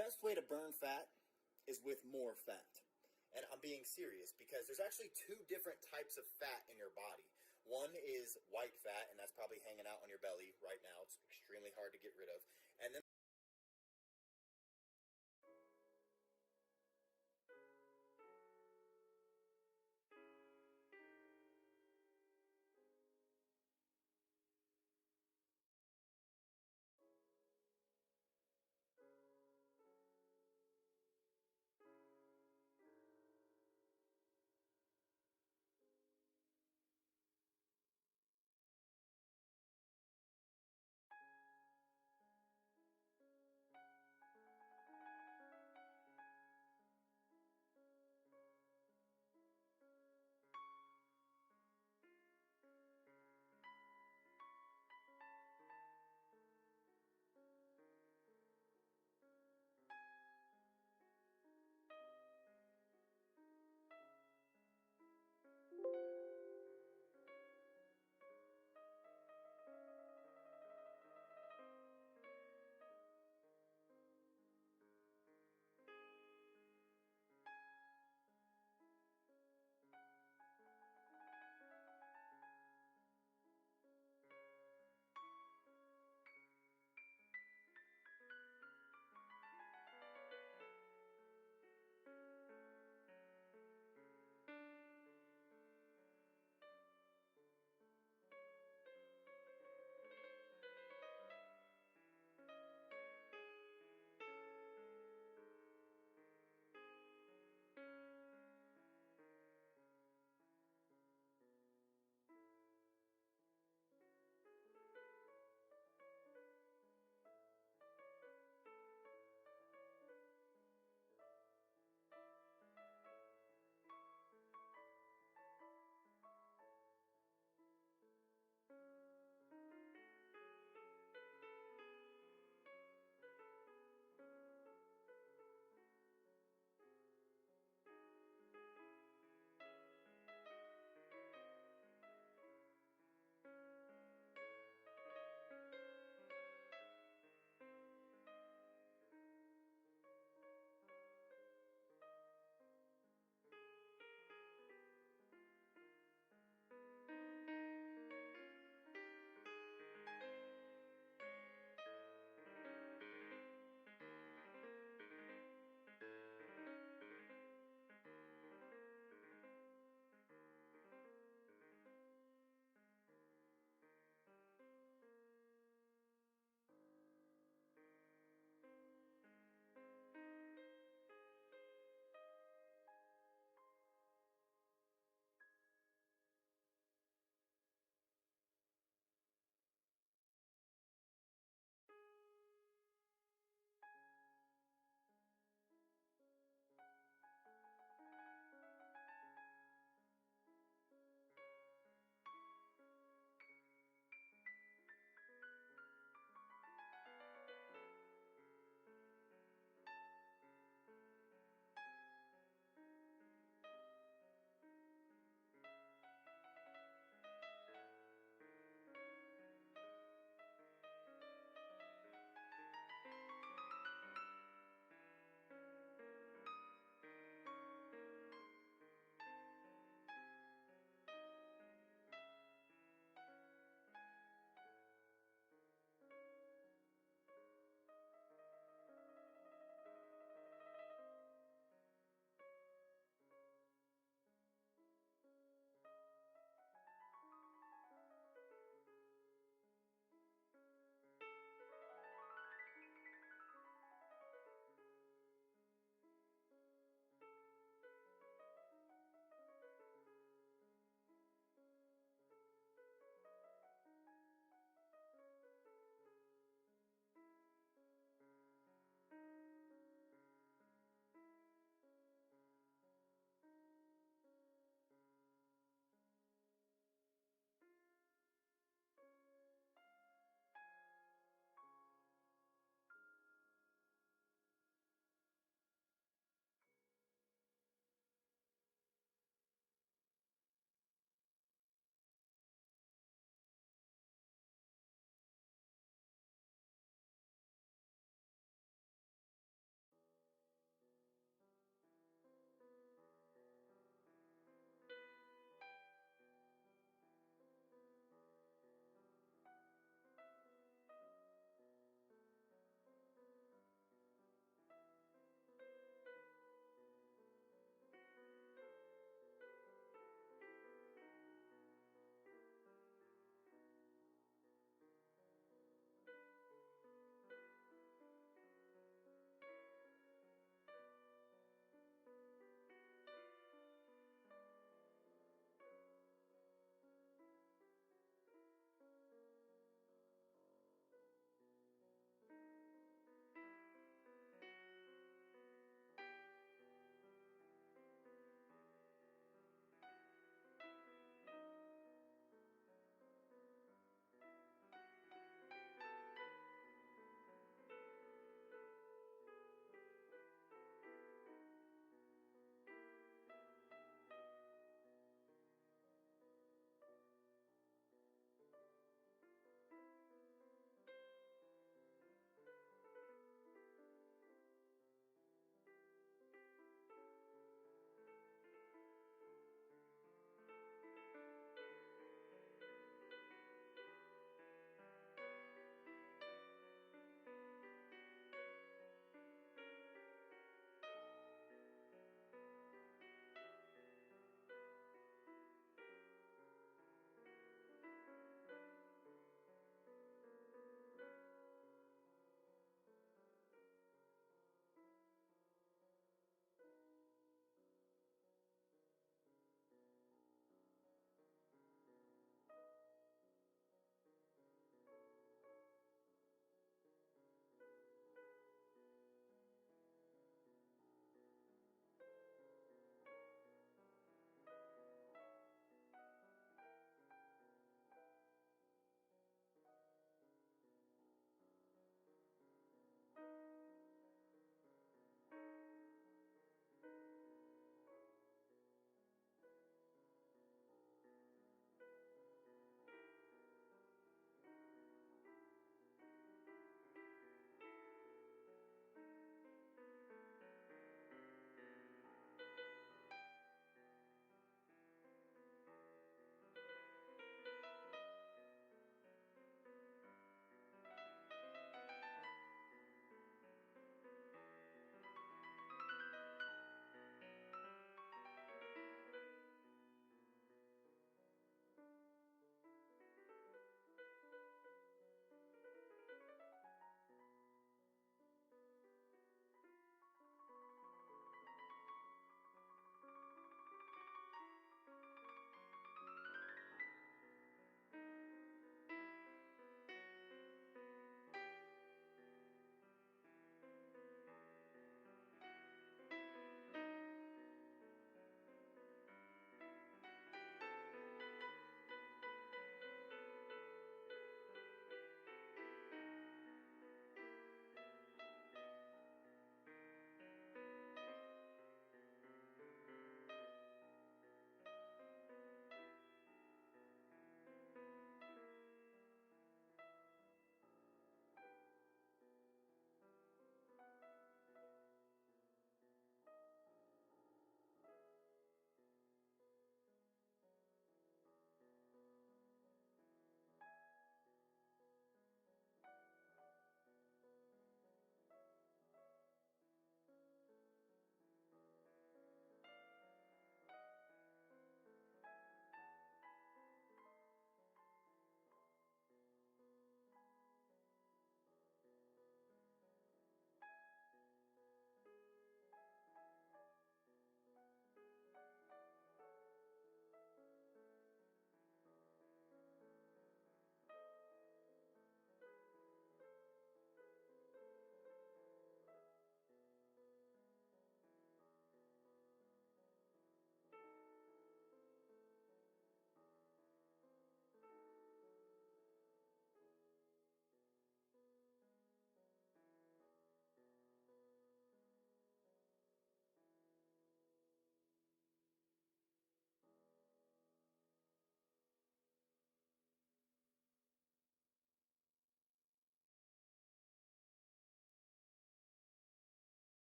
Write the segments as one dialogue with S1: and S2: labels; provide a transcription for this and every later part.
S1: best way to burn fat is with more fat. And I'm being serious because there's actually two different types of fat in your body. One is white fat, and that's probably hanging out on your belly right now. It's extremely hard to get rid of. And then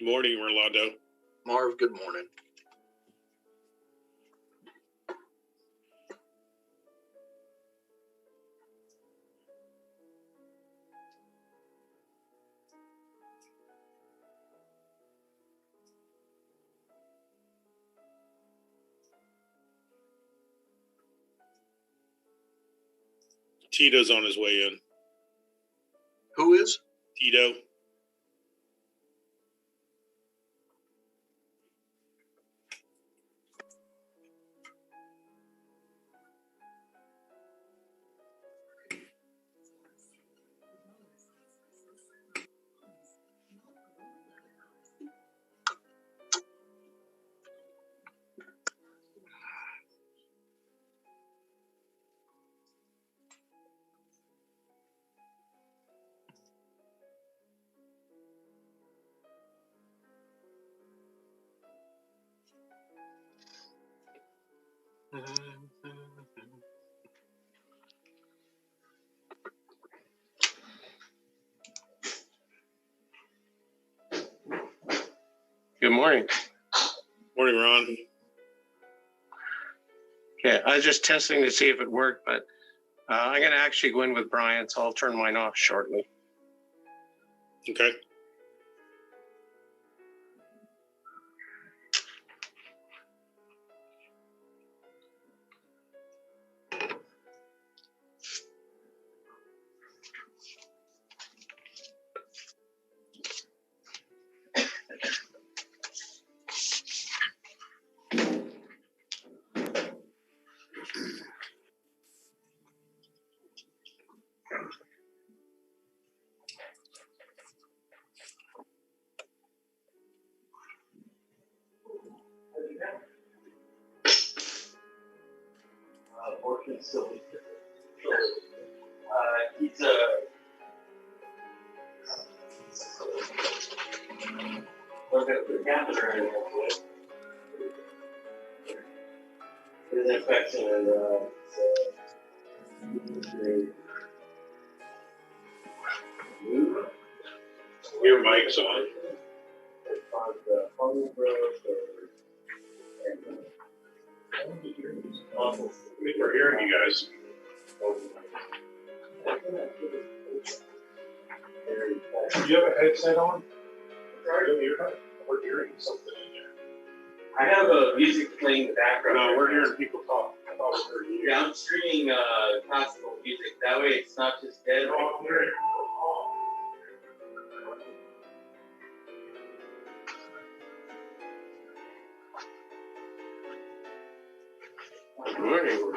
S2: Morning, Rolando.
S3: Marv, good morning.
S2: Tito's on his way in.
S3: Who is?
S2: Tito.
S4: Good morning.
S2: Morning, Ron.
S4: Okay, I was just testing to see if it worked, but I'm going to actually go in with Brian, so I'll turn mine off shortly.
S2: Okay.
S4: He's look at the catheter in his infection and
S2: Your mic's on. We're hearing you guys. Do you have a headset on? We're hearing something in there.
S4: I have music playing in the background.
S2: No, we're hearing people talk. I thought we heard you.
S4: Yeah, I'm streaming classical music. That way it's not just dead.
S2: Oh, I'm hearing
S4: Good morning.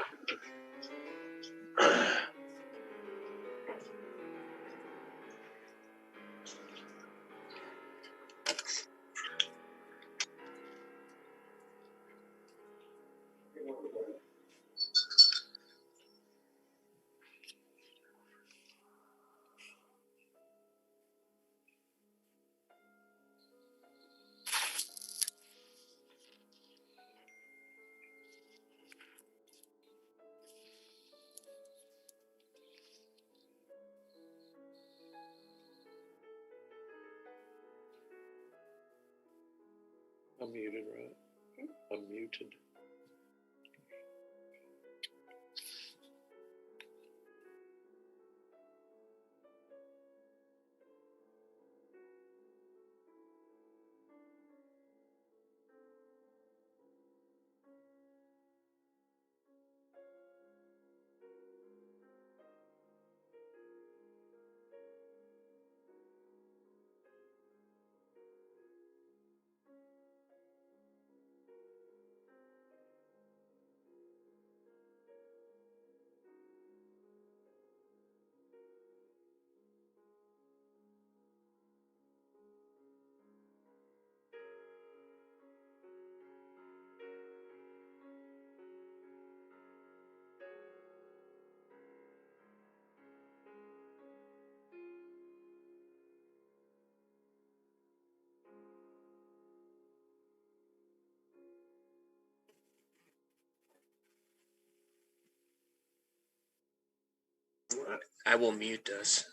S2: I'm muted, right? I'm muted.
S4: I will mute us.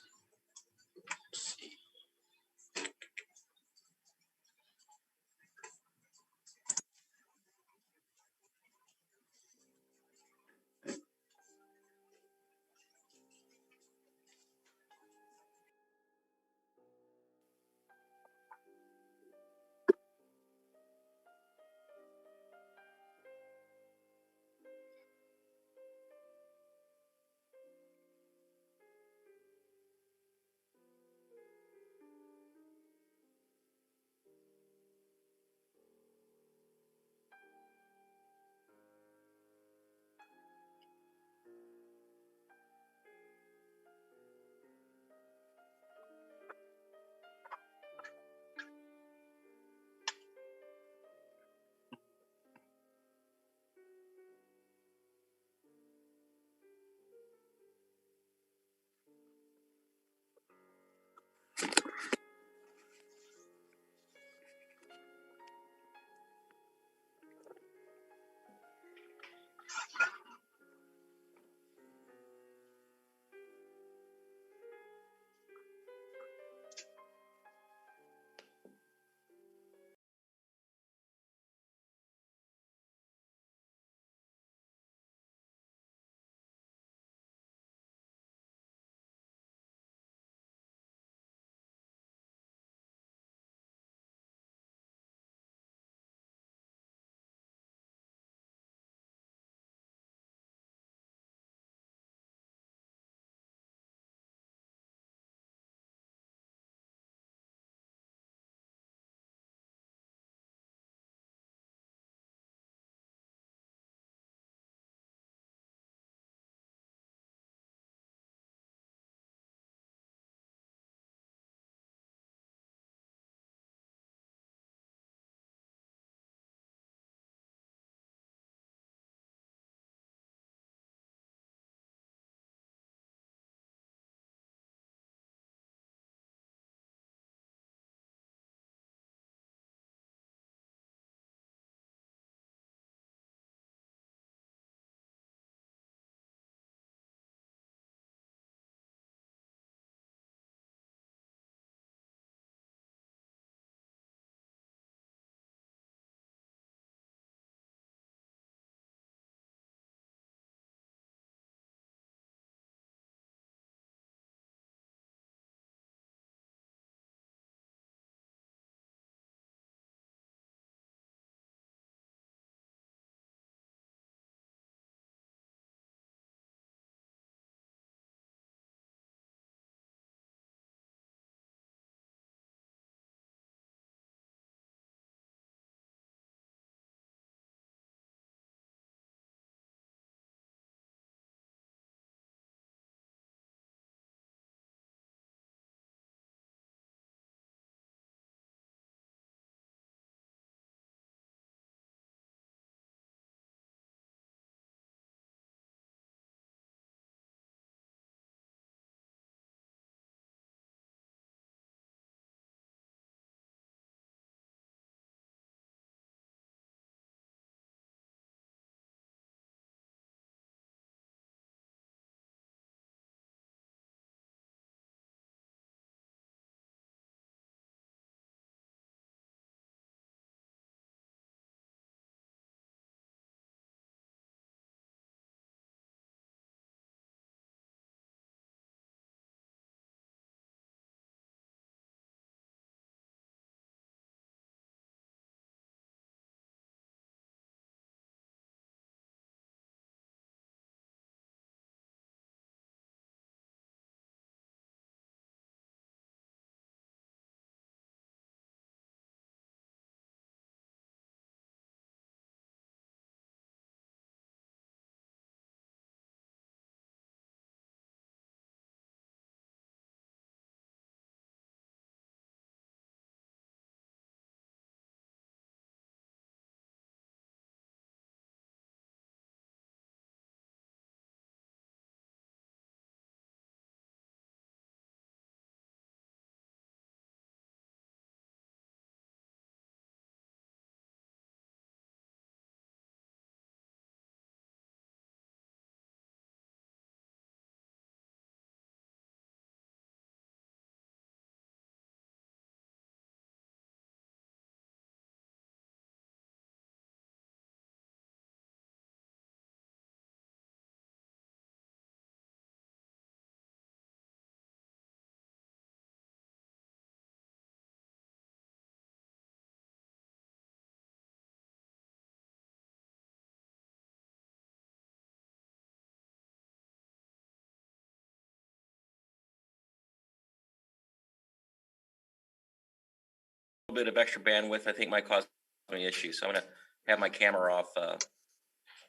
S5: bit of extra bandwidth, I think might cause me issues. So I'm going to have my camera off.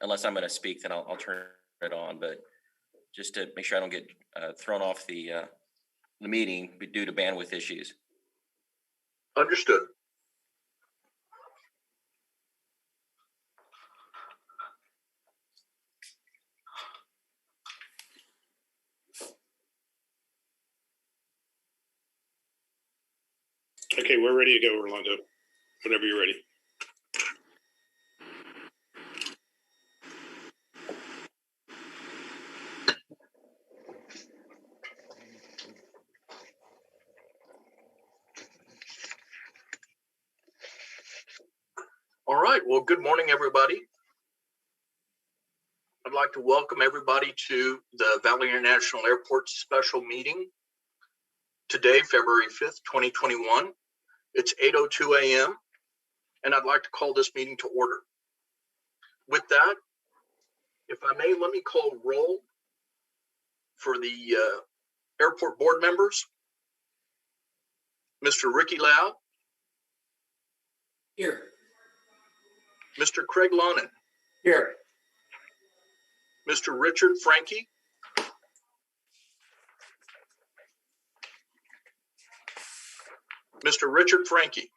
S5: Unless I'm going to speak, then I'll turn it on. But just to make sure I don't get thrown off the meeting due to bandwidth issues.
S3: Understood.
S2: Okay, we're ready to go, Orlando. Whenever you're ready.
S3: All right. Well, good morning, everybody. I'd like to welcome everybody to the Valley International Airport special meeting today, February 5th, 2021. It's 8:02 a.m. and I'd like to call this meeting to order. With that, if I may, let me call roll for the airport board members. Mr. Ricky Lau.
S6: Here.
S3: Mr. Craig Lonan.
S6: Here.
S3: Mr. Richard Frankie. Mr. Richard Frankie.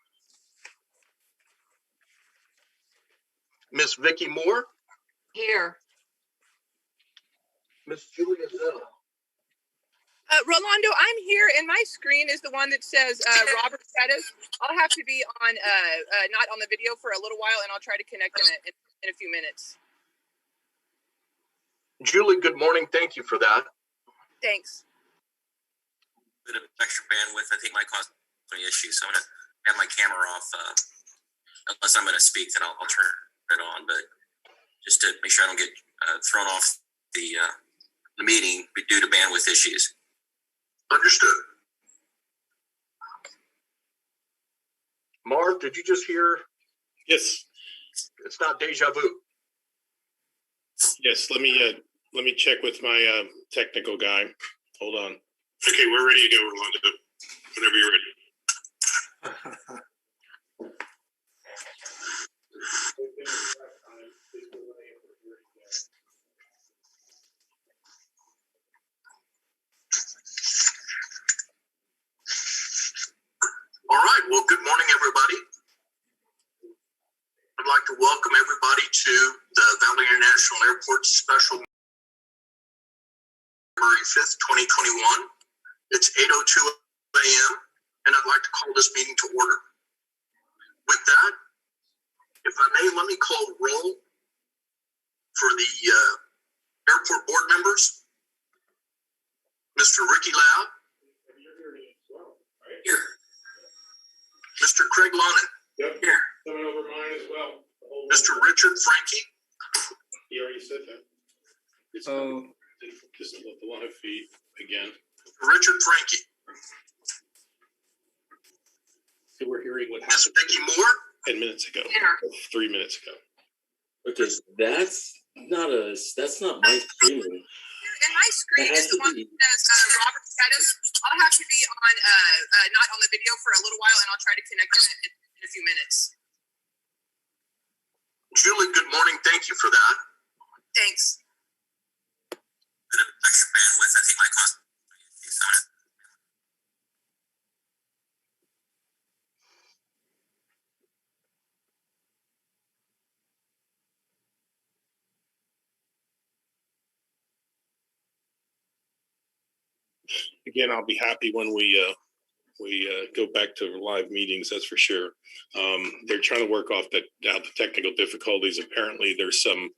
S3: Miss Vicki Moore.
S7: Here.
S3: Miss Julia Zell.
S7: Rolando, I'm here, and my screen is the one that says Robert Pettis. I'll have to be on not on the video for a little while, and I'll try to connect in a few minutes.
S3: Julie, good morning. Thank you for that.
S7: Thanks.
S5: Bit of extra bandwidth, I think might cause me issues. So I'm going to have my camera off. Unless I'm going to speak, then I'll turn it on. But just to make sure I don't get thrown off the meeting due to bandwidth issues.
S3: Understood. Marv, did you just hear?
S2: Yes.
S3: It's not deja vu.
S2: Yes. Let me check with my technical guy. Hold on. Okay, we're ready to go, Orlando. Whenever you're ready.
S3: All right. Well, good morning, everybody. I'd like to welcome everybody to the Valley International Airport special February 5th, 2021. It's 8:02 a.m. and I'd like to call this meeting to order. With that, if I may, let me call roll for the airport board members. Mr. Ricky Lau. Here. Mr. Craig Lonan.
S2: Yep.
S3: Here.
S2: Coming over mine as well.
S3: Mr. Richard Frankie.
S2: He already said that. It's just a lot of feet again.
S3: Richard Frankie.
S2: So we're hearing what
S3: Miss
S2: happened
S3: Vicki Moore.
S2: 10 minutes ago.
S7: Here.
S2: 3 minutes ago.
S6: Because that's not my screen.
S7: And my screen is the one that says Robert Pettis. I'll have to be on not on the video for a little while, and I'll try to connect in a few minutes.
S3: Julie, good morning. Thank you for that.
S7: Thanks.
S5: Bit of extra bandwidth, I think might cause me issues.
S2: Again, I'll be happy when we go back to live meetings. That's for sure. They're trying to work off out the technical difficulties. Apparently, there's some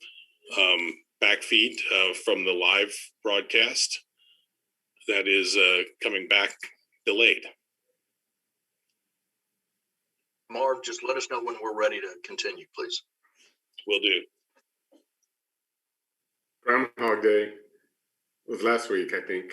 S2: backfeed from the live broadcast that is coming back delayed.
S3: Marv, just let us know when we're ready to continue, please.
S2: Will do.
S8: Groundhog Day was last week, I think.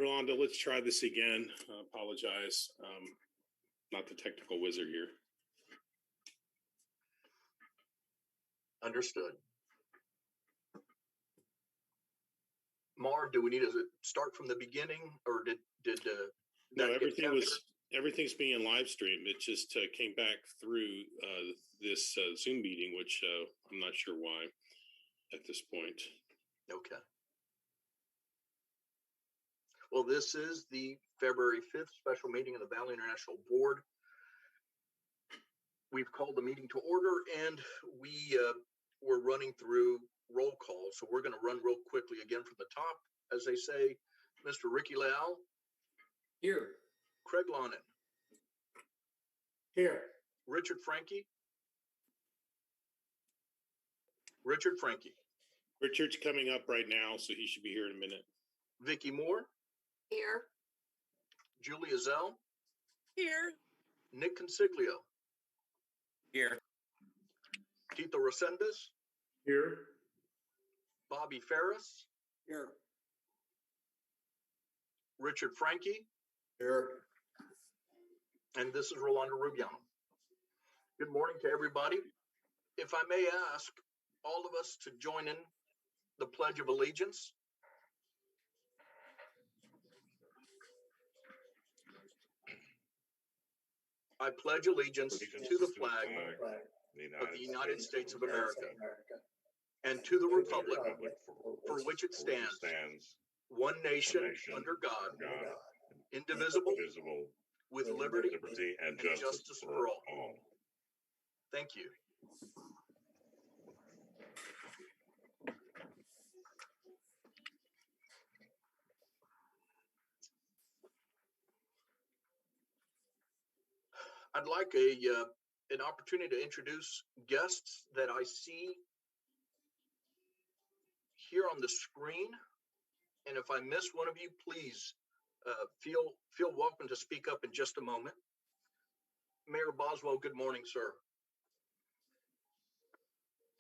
S2: Rolando, let's try this again. Apologize. Not the technical wizard here.
S3: Understood. Marv, do we need to start from the beginning, or did
S2: No,
S3: that get captured?
S2: everything's being live streamed. It just came back through this Zoom meeting, which I'm not sure why at this point.
S3: Okay. Well, this is the February 5th special meeting of the Valley International Board. We've called the meeting to order, and we're running through roll call. So we're going to run real quickly again from the top. As they say, Mr. Ricky Leal.
S6: Here.
S3: Craig Lonan.
S8: Here.
S3: Richard Frankie. Richard Frankie.
S2: Richard's coming up right now, so he should be here in a minute.
S3: Vicky Moore.
S7: Here.
S3: Julia Zell.
S7: Here.
S3: Nick Consiglio.
S5: Here.
S3: Tito Resendez.
S8: Here.
S3: Bobby Ferris.
S6: Here.
S3: Richard Frankie.
S6: Here.
S3: And this is Rolando Rubiano. Good morning to everybody. If I may ask all of us to join in the Pledge of Allegiance. I pledge allegiance to the flag of the United States of America and to the republic for which it stands, one nation under God, indivisible, with liberty and justice for all. Thank you. I'd like an opportunity to introduce guests that I see here on the screen. And if I miss one of you, please feel welcome to speak up in just a moment. Mayor Boswell, good morning, sir.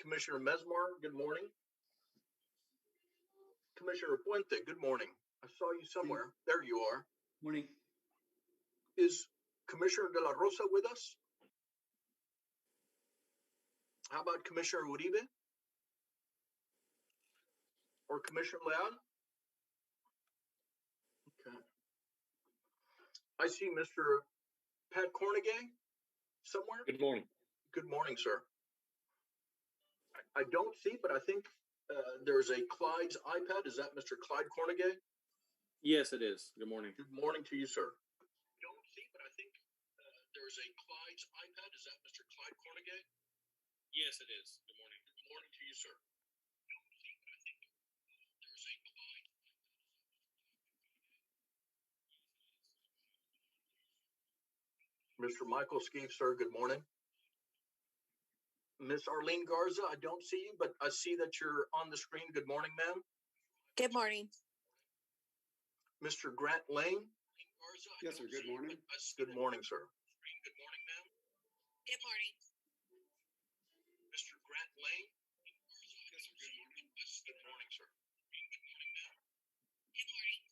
S3: Commissioner Mesmar, good morning. Commissioner Puente, good morning. I saw you somewhere. There you are.
S9: Morning.
S3: Is Commissioner De La Rosa with us? How about Commissioner Uribe? Or Commissioner Leal? Okay. I see Mr. Pat Cornegay somewhere.
S9: Good morning.
S3: Good morning, sir. I don't see, but I think there's a Clyde's iPad. Is that Mr. Clyde Cornegay?
S9: Yes, it is. Good morning.
S3: Good morning to you, sir. Don't see, but I think there's a Clyde's iPad. Is that Mr. Clyde Cornegay?
S9: Yes, it is. Good morning.
S3: Good morning to you, sir. Don't see, but I think there's a Clyde. Mr. Michael Skeeve, sir, good morning. Miss Arlene Garza, I don't see you, but I see that you're on the screen. Good morning, ma'am.
S10: Good morning.
S3: Mr. Grant Lane.
S9: Yes, sir. Good morning.
S3: Good morning, sir. Good morning, ma'am.
S10: Good morning.
S3: Mr. Grant Lane. Yes, sir. Good morning. Good morning, sir. Good morning, ma'am.
S10: Good morning.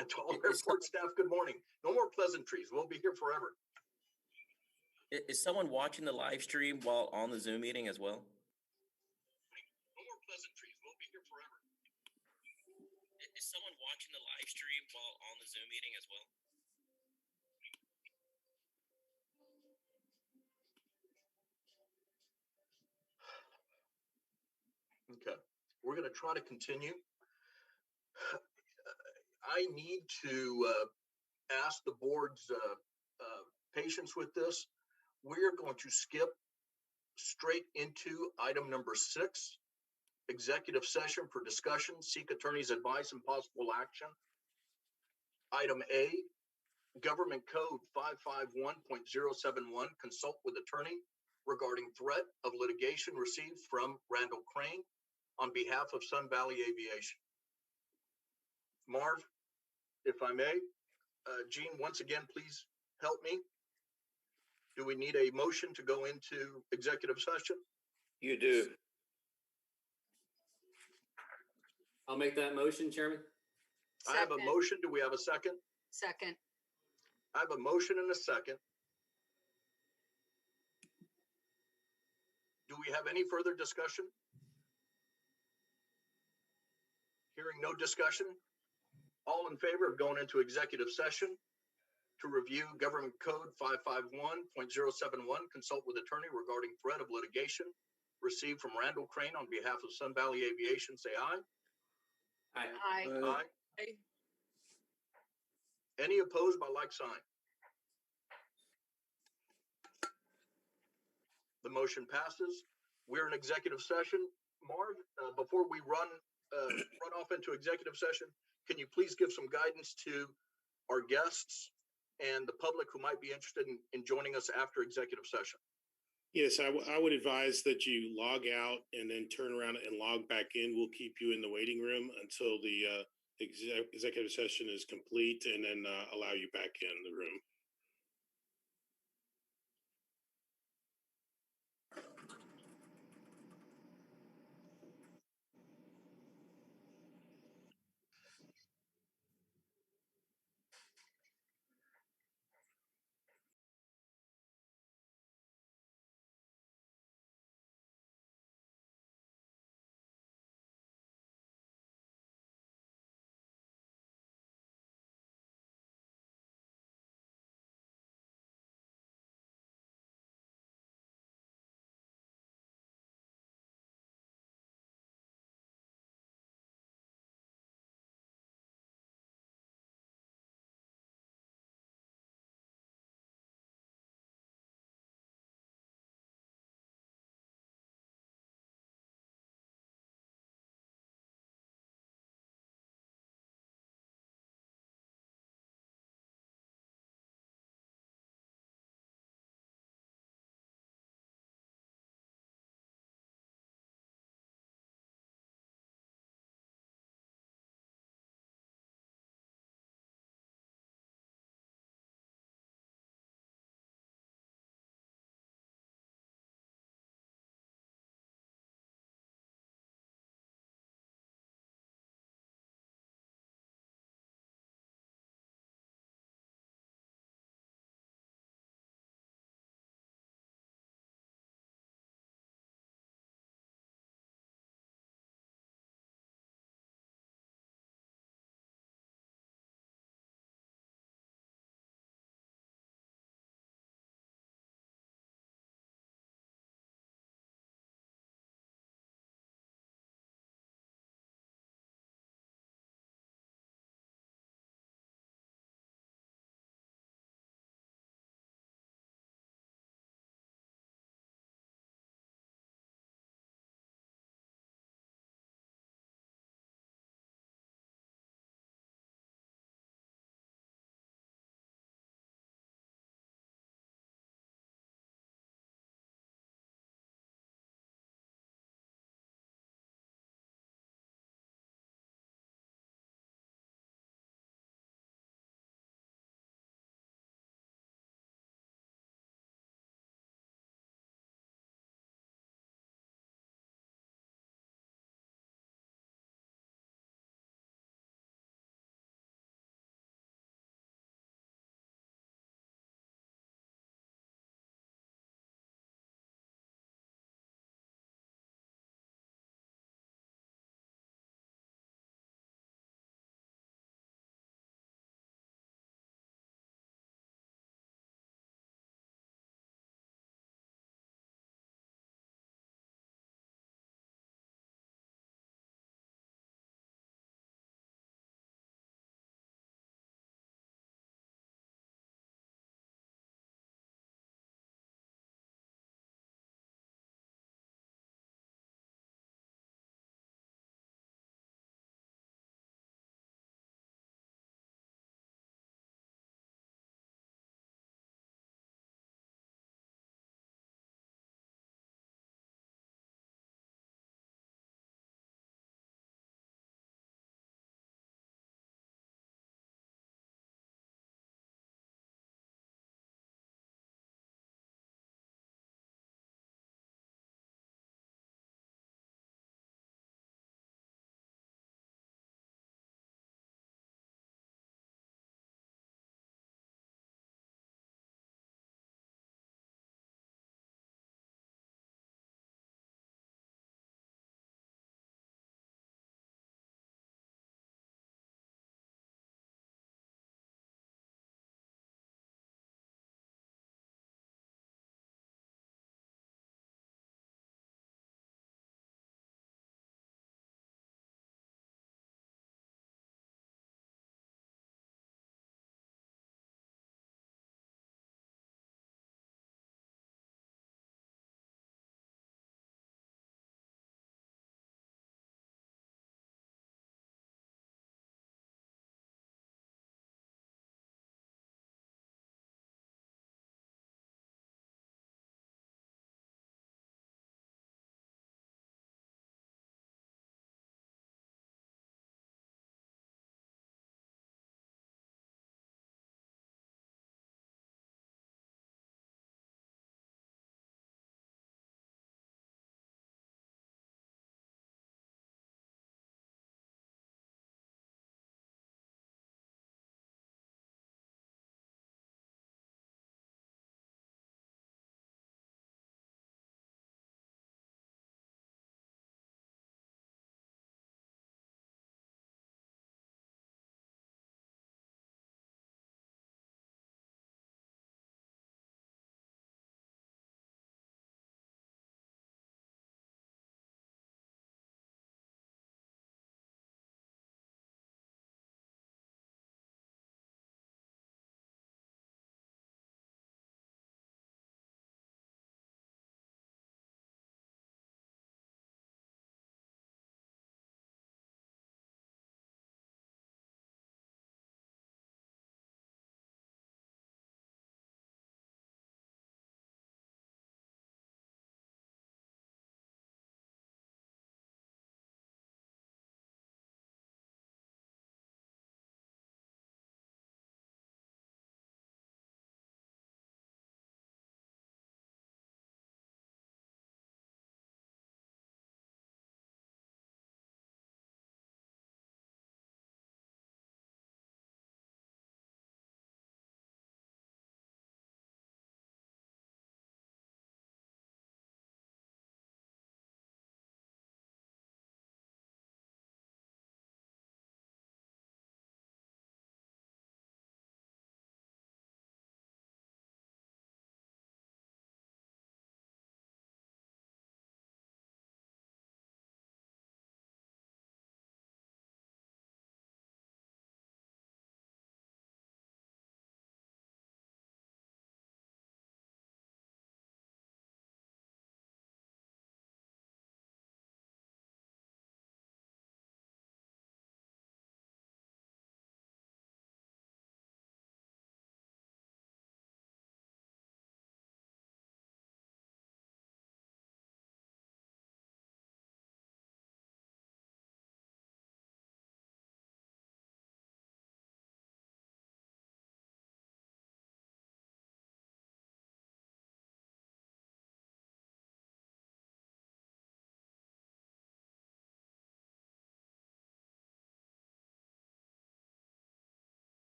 S3: And to all airport staff, good morning. No more pleasantries. We'll be here forever.
S5: Is someone watching the live stream while on the Zoom meeting as well?
S3: No more pleasantries. We'll be here forever.
S5: Is someone watching the live stream while on the Zoom meeting as well?
S3: Okay. We're going to try to continue. I need to ask the board's patience with this. We're going to skip straight into item number 6, executive session for discussion, seek attorney's advice and possible action. Item A, Government Code 551.071, consult with attorney regarding threat of litigation received from Randall Crane on behalf of Sun Valley Aviation. Marv, if I may, Gene, once again, please help me. Do we need a motion to go into executive session?
S6: You do. I'll make that motion, Chairman.
S3: I have a
S10: Second.
S3: motion. Do we have a second?
S10: Second.
S3: I have a motion and a second. Do we have any further discussion? Hearing no discussion. All in favor of going into executive session to review Government Code 551.071, consult with attorney regarding threat of litigation received from Randall Crane on behalf of Sun Valley Aviation, say aye.
S6: Aye.
S10: Aye.
S3: Aye.
S7: Aye.
S3: Any opposed by like sign? The motion passes. We're in executive session. Marv, before we run off into executive session, can you please give some guidance to our guests and the public who might be interested in joining us after executive session?
S2: Yes, I would advise that you log out and then turn around and log back in. We'll keep you in the waiting room until the executive session is complete, and then allow you back in the room.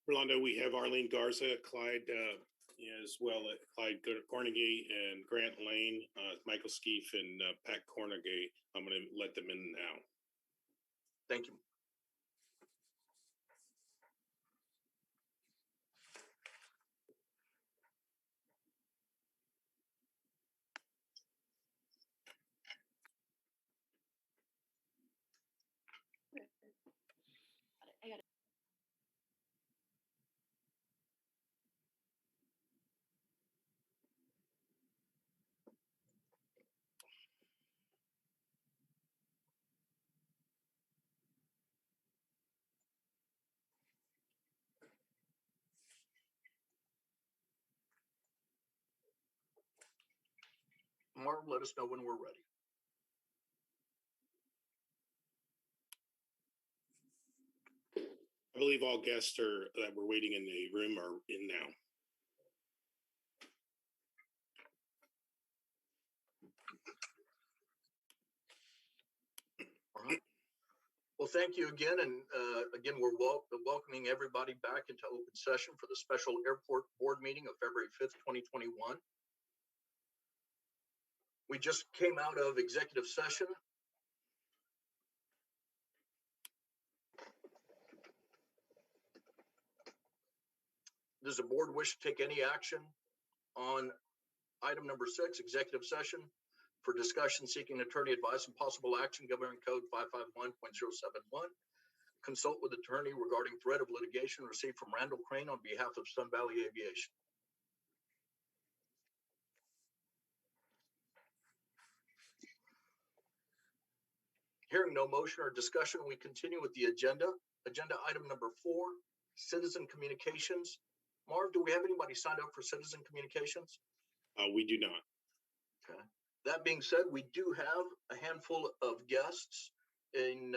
S2: Rolando, we have Arlene Garza, Clyde, as well, Clyde Cornegay and Grant Lane, Michael Skeef and Pat Cornegay. I'm going to let them in now.
S3: Thank you.
S10: I got it.
S3: Marv, let us know when we're ready.
S2: I believe all guests that were waiting in the room are in now.
S3: All right. Well, thank you again. And again, we're welcoming everybody back into open session for the special airport board meeting of February 5th, 2021. We just came out of executive session. Does the board wish to take any action on item number 6, executive session for discussion seeking attorney advice and possible action, Government Code 551.071? Consult with attorney regarding threat of litigation received from Randall Crane on behalf of Sun Valley Aviation. Hearing no motion or discussion, we continue with the agenda. Agenda item number 4, citizen communications. Marv, do we have anybody signed up for citizen communications?
S2: We do not.
S3: Okay. That being said, we do have a handful of guests in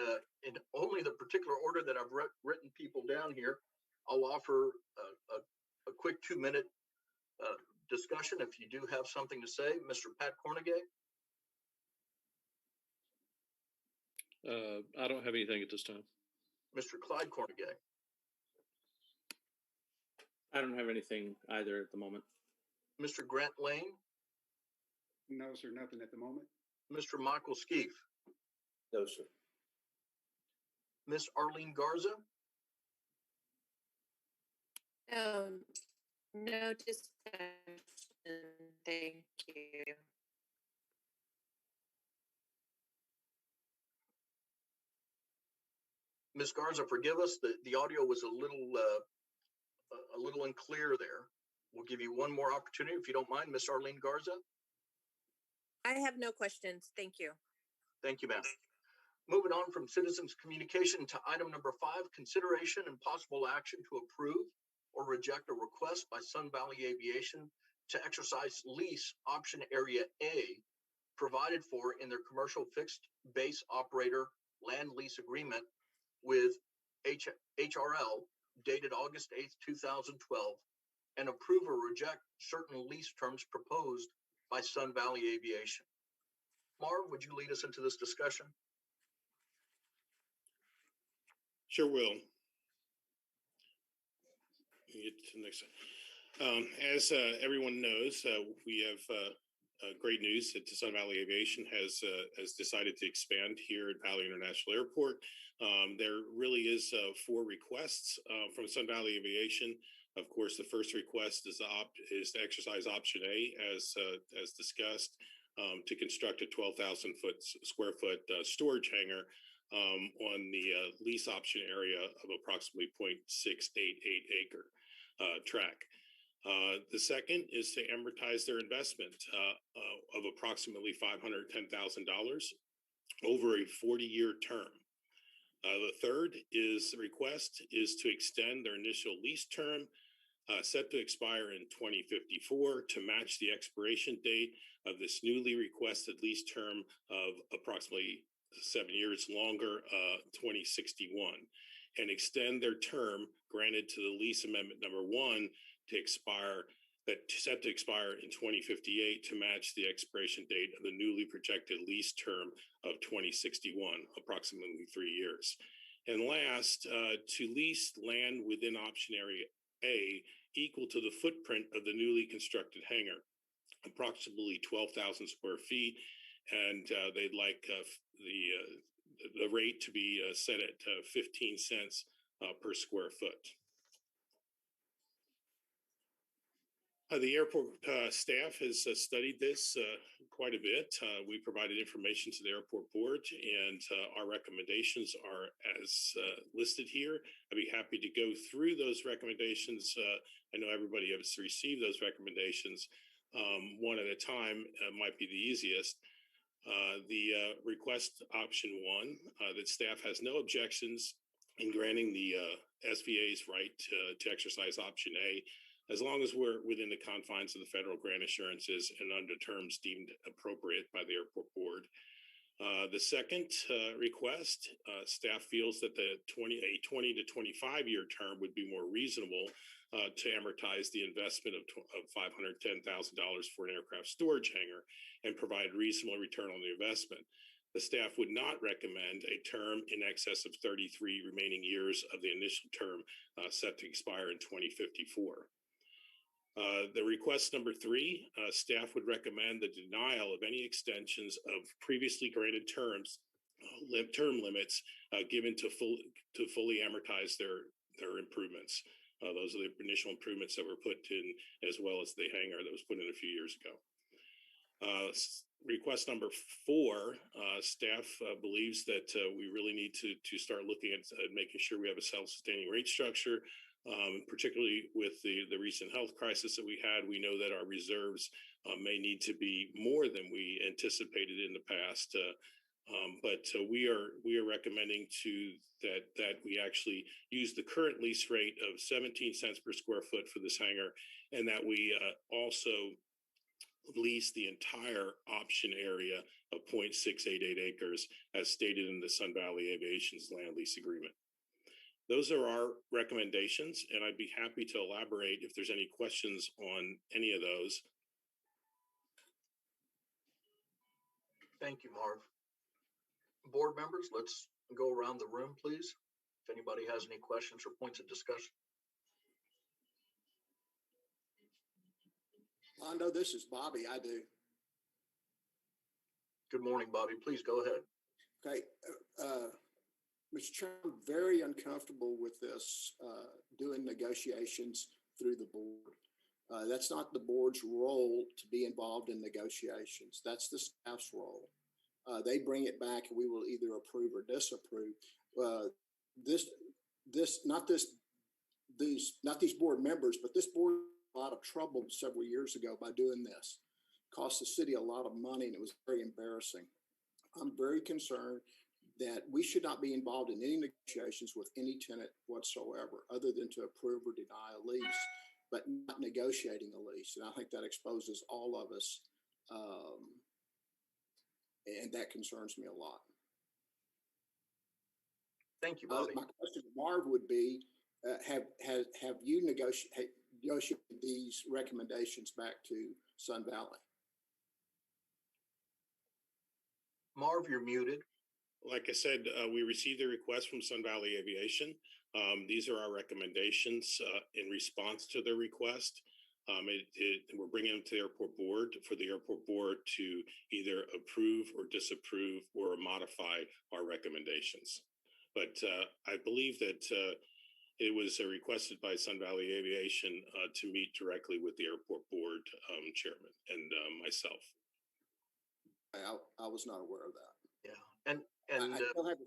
S3: only the particular order that I've written people down here. I'll offer a quick 2-minute discussion if you do have something to say. Mr. Pat Cornegay.
S9: I don't have anything at this time.
S3: Mr. Clyde Cornegay.
S9: I don't have anything either at the moment.
S3: Mr. Grant Lane.
S11: No, sir, nothing at the moment.
S3: Mr. Michael Skeef.
S6: No, sir.
S3: Miss Arlene Garza.
S10: No discussion. Thank you.
S3: Miss Garza, forgive us. The audio was a little unclear there. We'll give you one more opportunity if you don't mind, Miss Arlene Garza.
S7: I have no questions. Thank you.
S3: Thank you, ma'am. Moving on from citizens communication to item number 5, consideration and possible action to approve or reject a request by Sun Valley Aviation to exercise lease option area A provided for in their commercial fixed base operator land lease agreement with HRL dated August 8th, 2012, and approve or reject certain lease terms proposed by Sun Valley Aviation. Marv, would you lead us into this discussion?
S2: Sure will. Get to the next one. As everyone knows, we have great news that Sun Valley Aviation has decided to expand here at Valley International Airport. There really is 4 requests from Sun Valley Aviation. Of course, the first request is to exercise option A, as discussed, to construct a 12,000 square foot storage hangar on the lease option area of approximately 0.688 acre track. The second is to amortize their investment of approximately $510,000 over a 40-year term. The third request is to extend their initial lease term set to expire in 2054 to match the expiration date of this newly requested lease term of approximately 7 years longer, 2061, and extend their term granted to the lease amendment number 1 to expire that's set to expire in 2058 to match the expiration date of the newly projected lease term of 2061, approximately 3 years. And last, to lease land within option area A equal to the footprint of the newly constructed hangar, approximately 12,000 square feet. And they'd like the rate to be set at 15 cents per square foot. The airport staff has studied this quite a bit. We provided information to the airport board, and our recommendations are as listed here. I'd be happy to go through those recommendations. I know everybody has received those recommendations one at a time. Might be the easiest. The request option 1, that staff has no objections in granting the SVA's right to exercise option A, as long as we're within the confines of the federal grant assurances and under terms deemed appropriate by the airport board. The second request, staff feels that a 20 to 25 year term would be more reasonable to amortize the investment of $510,000 for an aircraft storage hangar and provide reasonable return on the investment. The staff would not recommend a term in excess of 33 remaining years of the initial term set to expire in 2054. The request number 3, staff would recommend the denial of any extensions of previously granted term limits given to fully amortize their improvements. Those are the initial improvements that were put in, as well as the hangar that was put in a few years ago. Request number 4, staff believes that we really need to start looking at making sure we have a self-sustaining rate structure. Particularly with the recent health crisis that we had, we know that our reserves may need to be more than we anticipated in the past. But we are recommending that we actually use the current lease rate of 17 cents per square foot for this hangar, and that we also lease the entire option area of 0.688 acres as stated in the Sun Valley Aviation's land lease agreement. Those are our recommendations, and I'd be happy to elaborate if there's any questions on any of those.
S3: Thank you, Marv. Board members, let's go around the room, please. If anybody has any questions or points of discussion.
S12: Londo, this is Bobby. I do.
S3: Good morning, Bobby. Please go ahead.
S12: Okay. Mr. Chairman, I'm very uncomfortable with this, doing negotiations through the board. That's not the board's role to be involved in negotiations. That's the staff's role. They bring it back and we will either approve or disapprove. Not these board members, but this board had a lot of trouble several years ago by doing this. Cost the city a lot of money and it was very embarrassing. I'm very concerned that we should not be involved in any negotiations with any tenant whatsoever, other than to approve or deny a lease, but not negotiating a lease. And I think that exposes all of us, and that concerns me a lot.
S3: Thank you, Bobby.
S12: My question to Marv would be, have you negotiated these recommendations back to Sun Valley?
S3: Marv, you're muted.
S2: Like I said, we received a request from Sun Valley Aviation. These are our recommendations in response to their request. We're bringing them to the airport board for the airport board to either approve or disapprove or modify our recommendations. But I believe that it was requested by Sun Valley Aviation to meet directly with the airport board chairman and myself.
S12: I was not aware of that.
S3: Yeah, and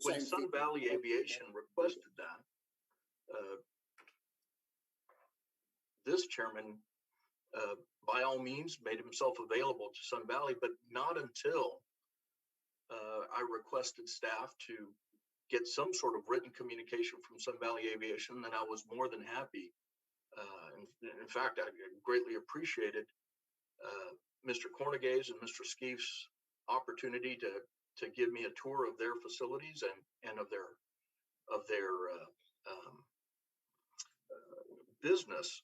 S3: when Sun Valley Aviation requested that, this chairman, by all means, made himself available to Sun Valley, but not until I requested staff to get some sort of written communication from Sun Valley Aviation. Then I was more than happy. In fact, I greatly appreciated Mr. Cornegay's and Mr. Skeef's opportunity to give me a tour of their facilities and of their business.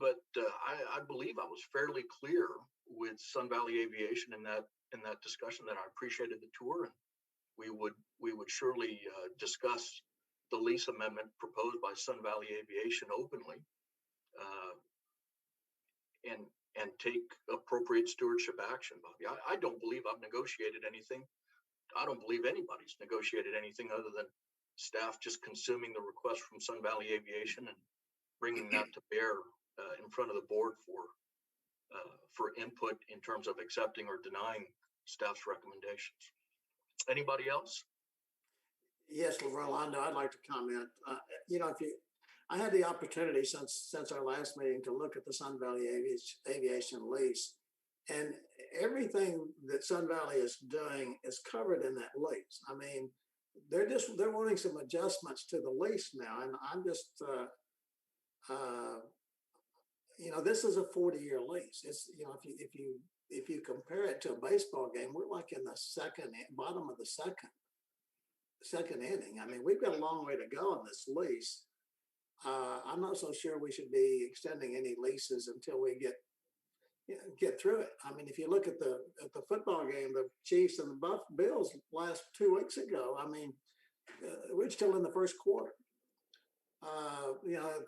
S3: I believe I was fairly clear with Sun Valley Aviation in that discussion that I appreciated the tour, and we would surely discuss the lease amendment proposed by Sun Valley Aviation openly, and take appropriate stewardship action, Bobby. I don't believe I've negotiated anything. I don't believe anybody's negotiated anything other than staff just consuming the request from Sun Valley Aviation and bringing that to bear in front of the board for input in terms of accepting or denying staff's recommendations. Anybody else?
S13: Yes, Rolando, I'd like to comment. I had the opportunity since our last meeting to look at the Sun Valley Aviation lease, and everything that Sun Valley is doing is covered in that lease. I mean, they're wanting some adjustments to the lease now, and I'm just, this is a 40-year lease. It's, if you compare it to a baseball game, we're like in the bottom of the second inning. I mean, we've got a long way to go on this lease. I'm not so sure we should be extending any leases until we get through it. I mean, if you look at the football game, the Chiefs and the Bills last 2 weeks ago, I mean, we're still in the first quarter.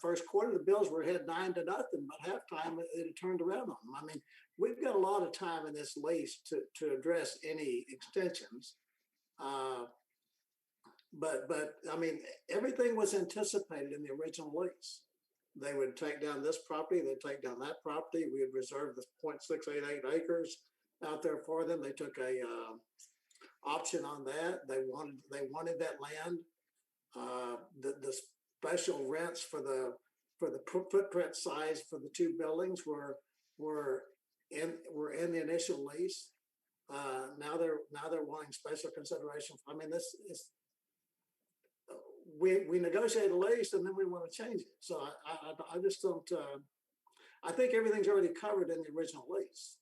S13: First quarter, the Bills were ahead 9-0, but halftime it had turned around on them. I mean, we've got a lot of time in this lease to address any extensions. But I mean, everything was anticipated in the original lease. They would take down this property, they'd take down that property. We would reserve the 0.688 acres out there for them. They took a option on that. They wanted that land. The special rents for the footprint size for the two buildings were in the initial lease. Now they're wanting special consideration. I mean, this is. We negotiate a lease and then we want to change it. So I just don't. I think everything's already covered in the original lease.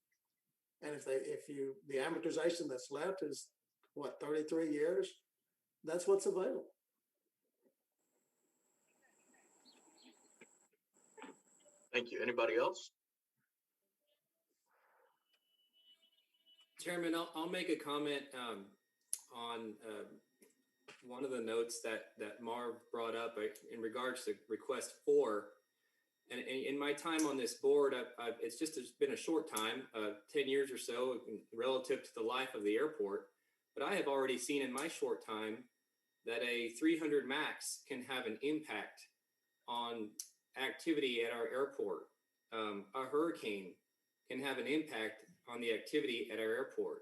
S13: And if the amortization that's left is what, 33 years, that's what's available.
S3: Thank you. Anybody else?
S14: Chairman, I'll make a comment on one of the notes that Marv brought up in regards to request 4. And in my time on this board, it's been a short time, 10 years or so relative to the life of the airport. But I have already seen in my short time that a 300 max can have an impact on activity at our airport. A hurricane can have an impact on the activity at our airport.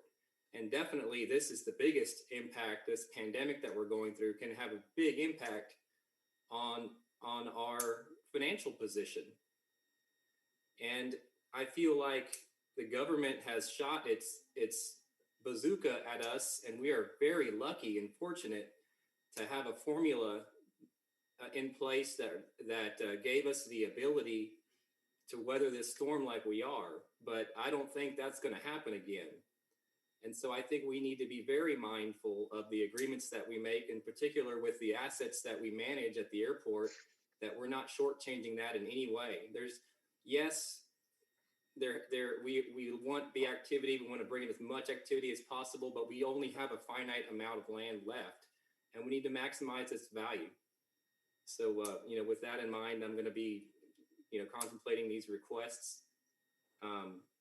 S14: And definitely this is the biggest impact. This pandemic that we're going through can have a big impact on our financial position. And I feel like the government has shot its bazooka at us, and we are very lucky and fortunate to have a formula in place that gave us the ability to weather this storm like we are. But I don't think that's going to happen again. And so I think we need to be very mindful of the agreements that we make, in particular with the assets that we manage at the airport, that we're not shortchanging that in any way. We want the activity, we want to bring in as much activity as possible, but we only have a finite amount of land left, and we need to maximize its value. So, with that in mind, I'm going to be, contemplating these requests.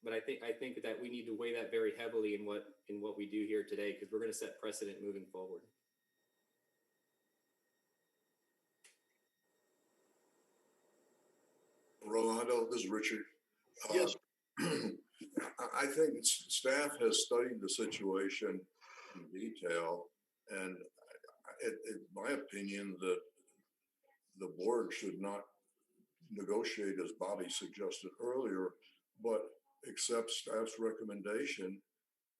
S14: But I think that we need to weigh that very heavily in what we do here today, because we're going to set precedent moving forward.
S15: Rolando, this is Richard.
S3: Yes.
S15: I think staff has studied the situation in detail, and in my opinion, that the board should not negotiate, as Bobby suggested earlier, but accept staff's recommendation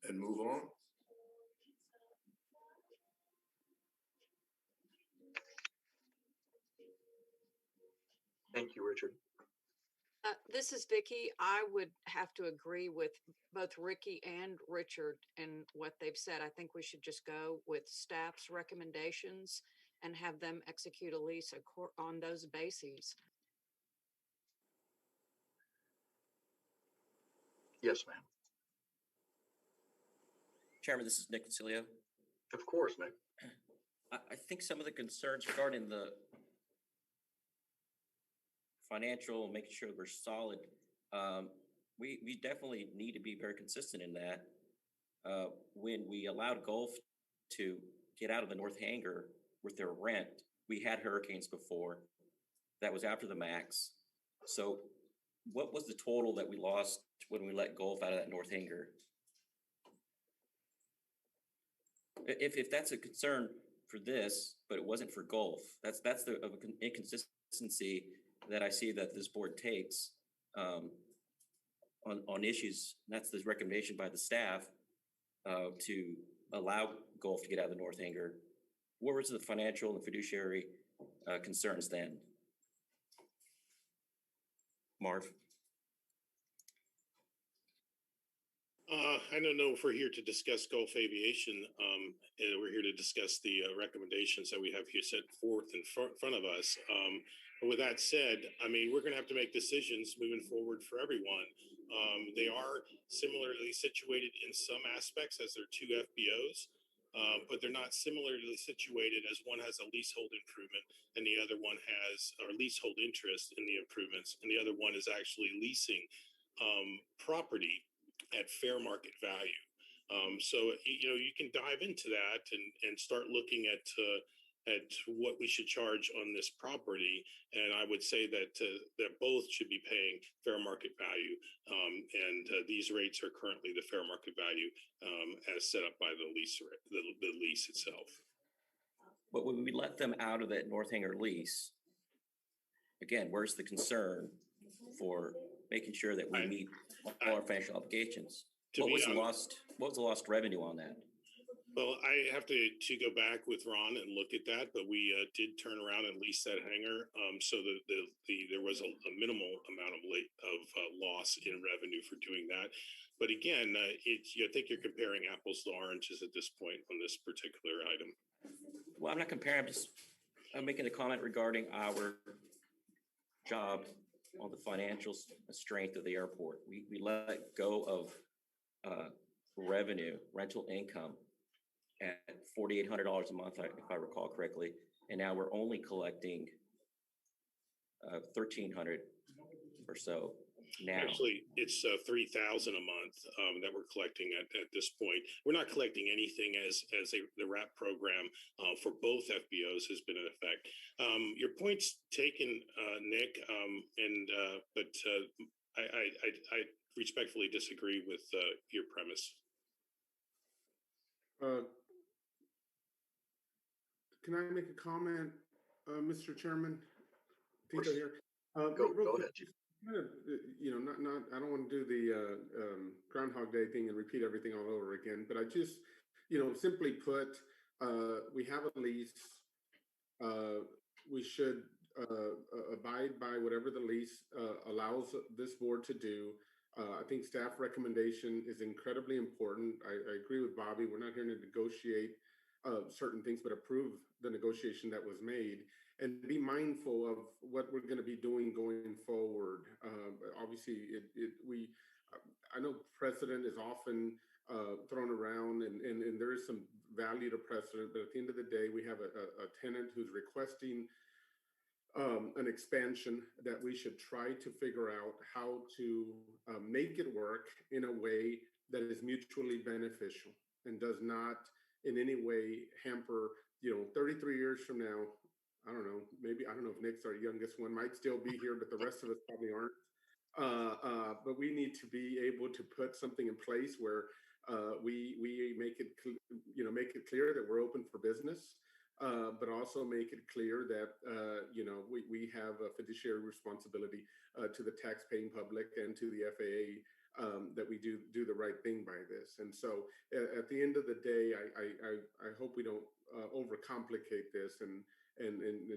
S15: and move on.
S3: Thank you, Richard.
S16: This is Vicki. I would have to agree with both Ricky and Richard in what they've said. I think we should just go with staff's recommendations and have them execute a lease on those bases.
S3: Yes, ma'am.
S17: Chairman, this is Nick Concilio.
S3: Of course, Nick.
S17: I think some of the concerns regarding the financial, making sure we're solid, we definitely need to be very consistent in that. When we allowed Gulf to get out of the North Hangar with their rent, we had hurricanes before. That was after the max. So what was the total that we lost when we let Gulf out of that North Hangar? If that's a concern for this, but it wasn't for Gulf, that's the inconsistency that I see that this board takes on issues. That's the recommendation by the staff to allow Gulf to get out of the North Hangar. What was the financial and fiduciary concerns then? Marv?
S2: I don't know if we're here to discuss Gulf Aviation. We're here to discuss the recommendations that we have here set forth in front of us. But with that said, I mean, we're going to have to make decisions moving forward for everyone. They are similarly situated in some aspects as their two FBOs, but they're not similarly situated as one has a leasehold improvement and the other one has or leasehold interest in the improvements, and the other one is actually leasing property at fair market value. So you can dive into that and start looking at what we should charge on this property, and I would say that that both should be paying fair market value, and these rates are currently the fair market value as set up by the lease itself.
S17: But when we let them out of that North Hangar lease, again, where's the concern for making sure that we meet all our financial obligations? What was the lost revenue on that?
S2: Well, I have to go back with Ron and look at that, but we did turn around and lease that hangar, so there was a minimal amount of loss in revenue for doing that. But again, I think you're comparing apples to oranges at this point on this particular item.
S17: Well, I'm not comparing. I'm making a comment regarding our job on the financial strength of the airport. We let go of revenue, rental income at $4,800 a month, if I recall correctly, and now we're only collecting $1,300 or so now.
S2: Actually, it's $3,000 a month that we're collecting at this point. We're not collecting anything as the RAP program for both FBOs has been in effect. Your point's taken, Nick, but I respectfully disagree with your premise.
S8: Can I make a comment, Mr. Chairman? Tito here.
S3: Go ahead.
S8: I don't want to do the Groundhog Day thing and repeat everything all over again, but I just, simply put, we have a lease. We should abide by whatever the lease allows this board to do. I think staff recommendation is incredibly important. I agree with Bobby. We're not here to negotiate certain things, but approve the negotiation that was made and be mindful of what we're going to be doing going forward. Obviously, I know precedent is often thrown around, and there is some value to precedent, but at the end of the day, we have a tenant who's requesting an expansion that we should try to figure out how to make it work in a way that is mutually beneficial and does not in any way hamper, 33 years from now, I don't know if Nick's our youngest one, might still be here, but the rest of us probably aren't. But we need to be able to put something in place where we make it clear that we're open for business, but also make it clear that we have a fiduciary responsibility to the tax-paying public and to the FAA, that we do the right thing by this. And so at the end of the day, I hope we don't overcomplicate this and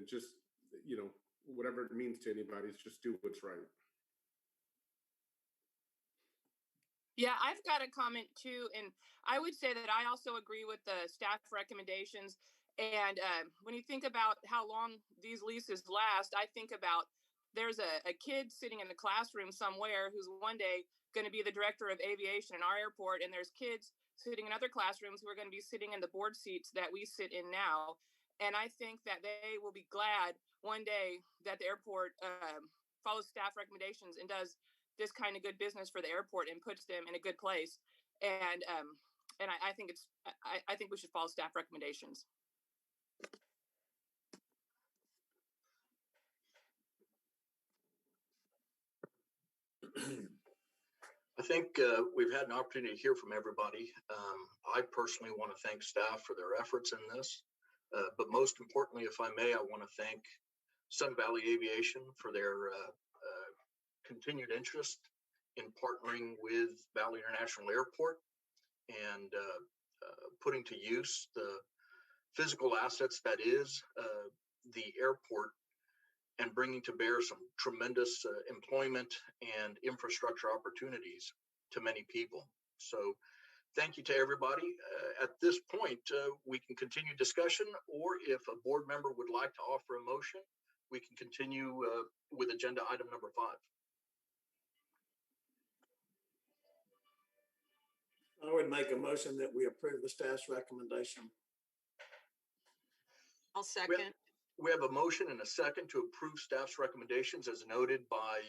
S8: just, whatever it means to anybody, is just do what's right.
S7: Yeah, I've got a comment too, and I would say that I also agree with the staff recommendations. And when you think about how long these leases last, I think about there's a kid sitting in the classroom somewhere who's one day going to be the director of aviation in our airport, and there's kids sitting in other classrooms who are going to be sitting in the board seats that we sit in now. And I think that they will be glad one day that the airport follows staff recommendations and does this kind of good business for the airport and puts them in a good place. And I think I think we should follow staff recommendations.
S3: I think we've had an opportunity to hear from everybody. I personally want to thank staff for their efforts in this. But most importantly, if I may, I want to thank Sun Valley Aviation for their continued interest in partnering with Valley International Airport and putting to use the physical assets that is the airport and bringing to bear some tremendous employment and infrastructure opportunities to many people. So thank you to everybody. At this point, we can continue discussion, or if a board member would like to offer a motion, we can continue with agenda item number 5.
S13: I would make a motion that we approve the staff's recommendation.
S16: I'll second.
S3: We have a motion and a second to approve staff's recommendations as noted by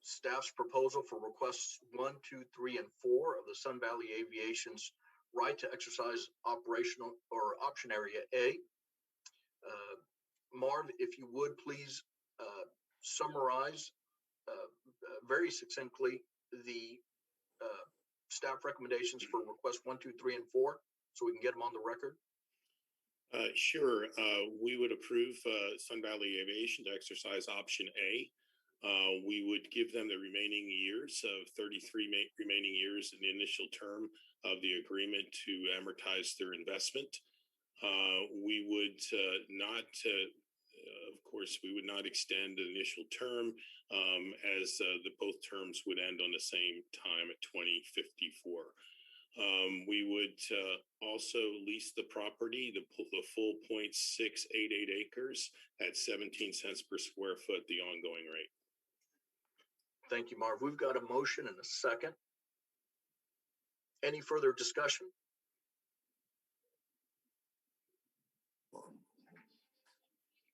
S3: staff's proposal for requests 1, 2, 3, and 4 of the Sun Valley Aviation's right to exercise operational or option area A. Marv, if you would please summarize very succinctly the staff recommendations for request 1, 2, 3, and 4, so we can get them on the record.
S2: Sure. We would approve Sun Valley Aviation to exercise option A. We would give them the remaining years of 33 remaining years in the initial term of the agreement to amortize their investment. We would not, of course, we would not extend the initial term as both terms would end on the same time at 2054. We would also lease the property, the full 0.688 acres at 17 cents per square foot, the ongoing rate.
S3: Thank you, Marv. We've got a motion and a second. Any further discussion?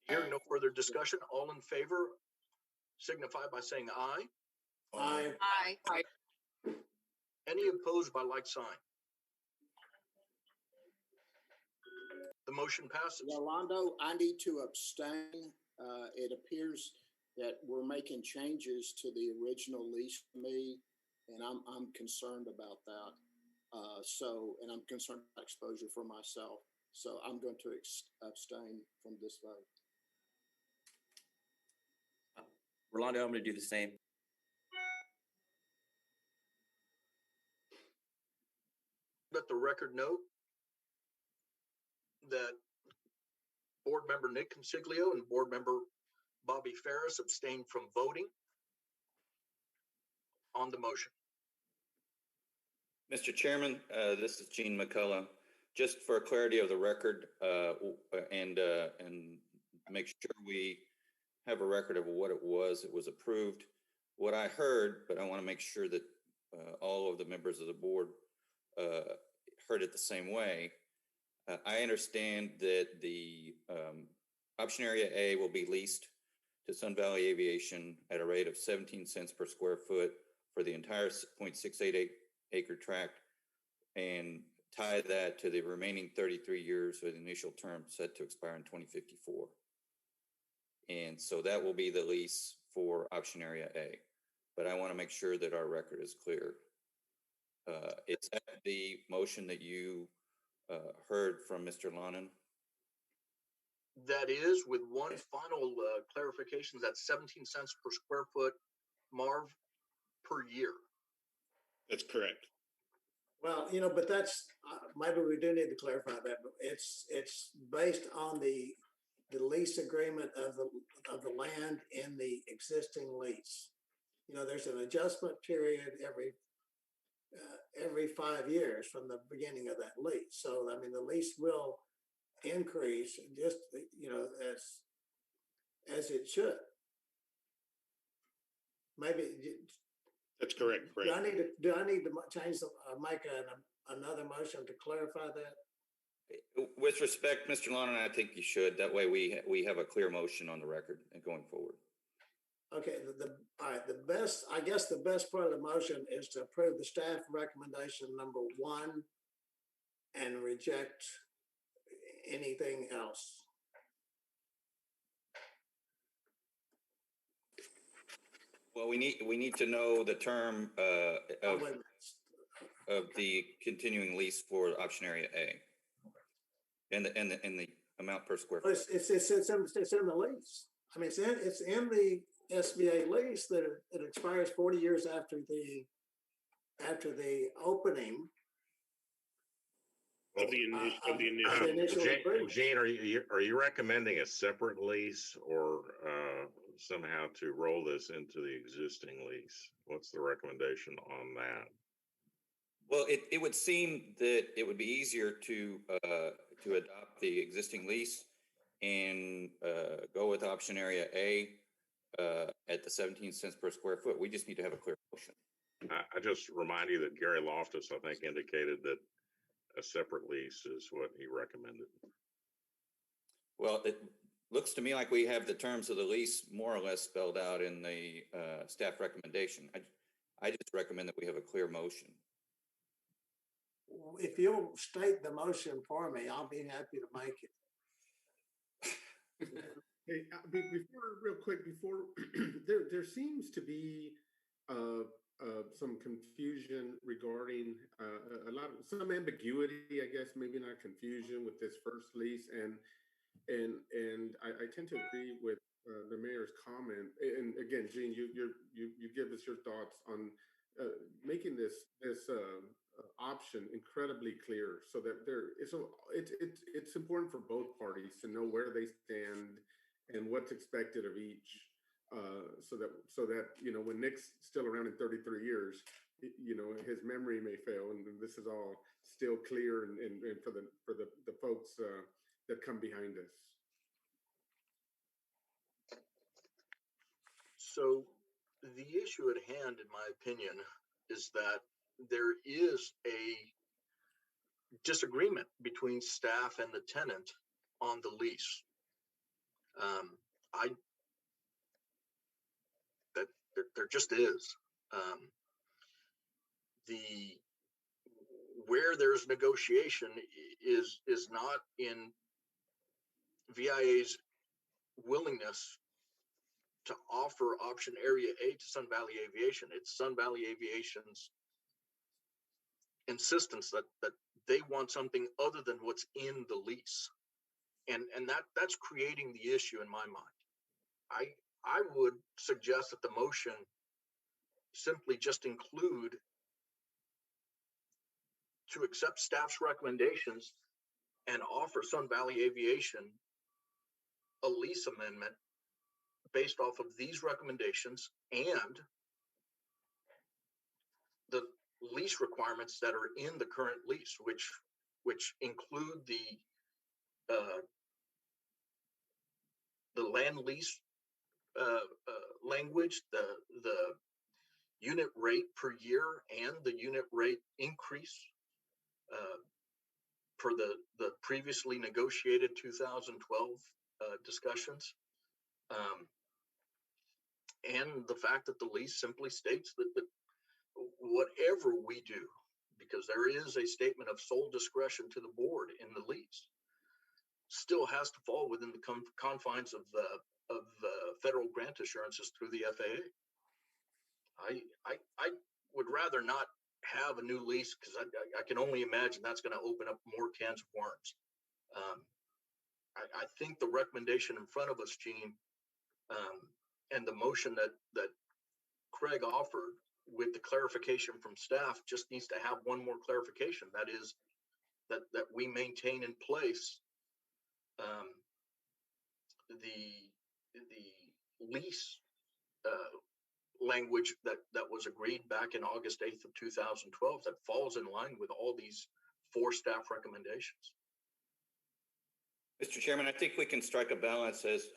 S3: Hearing no further discussion, all in favor signify by saying aye.
S13: Aye.
S16: Aye.
S3: Any opposed by like sign? The motion passes.
S12: Rolando, I need to abstain. It appears that we're making changes to the original lease for me, and I'm concerned about that. And I'm concerned about exposure for myself. So I'm going to abstain from this vote.
S17: Rolando, I'm going to do the same.
S3: Let the record note that board member Nick Consiglio and board member Bobby Ferris abstained from voting on the motion.
S18: Mr. Chairman, this is Gene McCullough. Just for clarity of the record and make sure we have a record of what it was approved. What I heard, but I want to make sure that all of the members of the board heard it the same way. I understand that the option area A will be leased to Sun Valley Aviation at a rate of 17 cents per square foot for the entire 0.688 acre tract, and tie that to the remaining 33 years of the initial term set to expire in 2054. And so that will be the lease for option area A. But I want to make sure that our record is clear. Is that the motion that you heard from Mr. Lonan?
S3: That is, with one final clarification, that's 17 cents per square foot, Marv, per year.
S2: That's correct.
S13: Well, but that's, maybe we do need to clarify that, but it's based on the lease agreement of the land in the existing lease. There's an adjustment period every 5 years from the beginning of that lease. So, I mean, the lease will increase just, as it should. maybe,
S2: That's correct,
S13: do I
S2: Frank.
S13: do I need to change, make another motion to clarify that?
S18: With respect, Mr. Lonan, I think you should. That way we have a clear motion on the record and going forward.
S13: Okay, all right, I guess the best part of the motion is to approve the staff recommendation number 1 and reject anything else.
S18: Well, we need to know the term of the continuing lease for option area A, and the amount per square foot.
S13: It's in the lease. I mean, it's in the SBA lease that it expires 40 years after the opening.
S2: Of the
S13: initial agreement.
S19: Gene, are you recommending a separate lease or somehow to roll this into the existing lease? What's the recommendation on that?
S18: Well, it would seem that it would be easier to adopt the existing lease and go with option area A at the 17 cents per square foot. We just need to have a clear motion.
S19: I just remind you that Gary Loftus, I think, indicated that a separate lease is what he recommended.
S18: Well, it looks to me like we have the terms of the lease more or less spelled out in the staff recommendation. I just recommend that we have a clear motion.
S13: If you'll state the motion for me, I'll be happy to make it.
S8: Hey, real quick, there seems to be some confusion regarding some ambiguity, I guess, maybe not confusion with this first lease, and I tend to agree with the mayor's comment. And again, Gene, you give us your thoughts on making this option incredibly clear, so that it's important for both parties to know where they stand and what's expected of each. So that when Nick's still around in 33 years, his memory may fail, and this is all still clear and for the folks that come behind us.
S3: So the issue at hand, in my opinion, is that there is a disagreement between staff and the tenant on the lease. There just is. Where there's negotiation is not in VIA's willingness to offer option area A to Sun Valley Aviation. It's Sun Valley Aviation's insistence that they want something other than what's in the lease. And that's creating the issue in my mind. I would suggest that the motion simply just include to accept staff's recommendations and offer Sun Valley Aviation a lease amendment based off of these recommendations and the lease requirements that are in the current lease, which include the land lease language, the unit rate per year, and the unit rate increase per the previously negotiated 2012 discussions, and the fact that the lease simply states that whatever we do, because there is a statement of sole discretion to the board in the lease, still has to fall within the confines of federal grant assurances through the FAA. I would rather not have a new lease, because I can only imagine that's going to open up more cans of worms. I think the recommendation in front of us, Gene, and the motion that Craig offered with the clarification from staff just needs to have one more clarification. That is that we maintain in place the lease language that was agreed back in August 8th of 2012 that falls in line with all these 4 staff recommendations.
S18: Mr. Chairman, I think we can strike a balance as